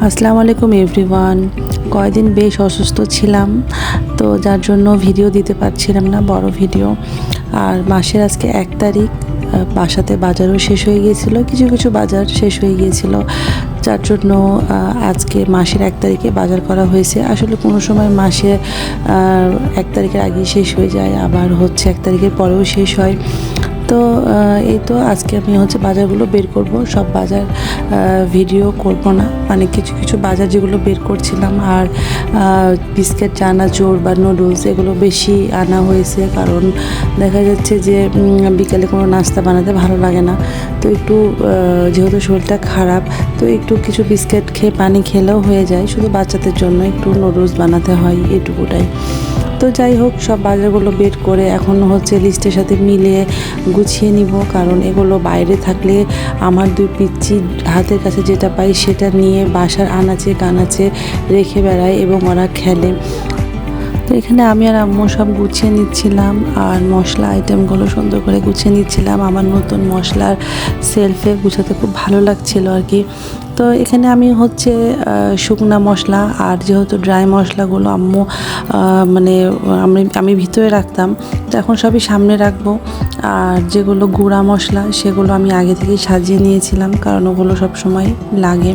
আসসালামু আলাইকুম এভরিওয়ান। কয়েকদিন বেশ অসুস্থ ছিলাম, তো যার জন্য ভিডিও দিতে পারছিলাম না, বড় ভিডিও। আর মাসের আজকে 1 তারিখ, বাসাতে বাজারও শেষ হয়ে গিয়েছিল, কিছু কিছু বাজার শেষ হয়ে গিয়েছিল, যার জন্য আজকে মাসের 1 তারিখে বাজার করা হয়েছে। আসলে কোনো সময় মাসে 1 তারিখের আগেই শেষ হয়ে যায়, আবার হচ্ছে 1 তারিখের পরেও শেষ হয়। তো এই তো আজকে আমি বাজারগুলো বের করব। সব বাজার ভিডিও করব না, মানে কিছু কিছু বাজার যেগুলো বের করছিলাম। আর বিস্কিট, চানাচুর বা নুডলস এগুলো বেশি আনা হয়েছে, কারণ দেখা যাচ্ছে যে বিকালে কোনো নাস্তা বানাতে ভালো লাগে না। তো একটু যেহেতু শরীরটা খারাপ, তো একটু কিছু বিস্কিট খেয়ে পানি খেলেও হয়ে যায়। শুধু বাচ্চাদের জন্য একটু নুডলস বানাতে হয়, এটুকুটাই। তো যাই হোক, সব বাজারগুলো বের করে এখন লিস্টের সাথে মিলিয়ে গুছিয়ে নিব, কারণ এগুলো বাইরে থাকলে আমার 2 পিচ্চি হাতের কাছে যেটা পাই সেটা নিয়ে বাসার আনাচে কানাচে রেখে বেড়ায় এবং ওরা খেলে। তো এখানে আমি আর আম্মু সব গুছিয়ে নিচ্ছিলাম, আর মশলা আইটেমগুলো সুন্দর করে গুছিয়ে নিচ্ছিলাম। আমার নতুন মশলার সেলফে গুছাতে খুব ভালো লাগছিল আর কি। তো এখানে আমি শুকনা মশলা, আর যেহেতু ড্রাই মশলাগুলো আম্মু মানে আমি ভিতরে রাখতাম, তো এখন সবই সামনে রাখবো। আর যেগুলো গুঁড়া মশলা সেগুলো আমি আগে থেকেই সাজিয়ে নিয়েছিলাম, কারণ ওগুলো সব সময় লাগে।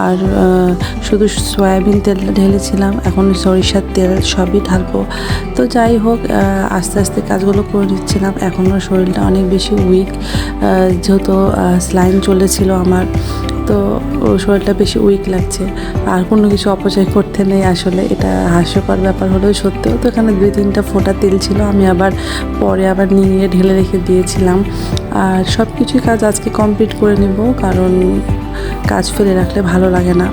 আর শুধু সয়াবিন তেলটা ঢেলেছিলাম, এখন সরিষার তেল সবই ঢালবো। তো যাই হোক, আস্তে আস্তে কাজগুলো করে নিচ্ছিলাম। এখনও শরীরটা অনেক বেশি উইক, যেহেতু স্লাইন চলেছিল আমার, তো শরীরটা বেশি উইক লাগছে। আর কোনো কিছু অপচয় করতে নেই, আসলে এটা হাস্যকর ব্যাপার হলেও সত্যিও। তো এখানে 2-3টা ফোঁটা তেল ছিল, আমি পরে নিয়ে ঢেলে রেখে দিয়েছিলাম। আর সব কিছুই কাজ আজকে কমপ্লিট করে নেব, কারণ কাজ ফেলে রাখলে ভালো লাগে না।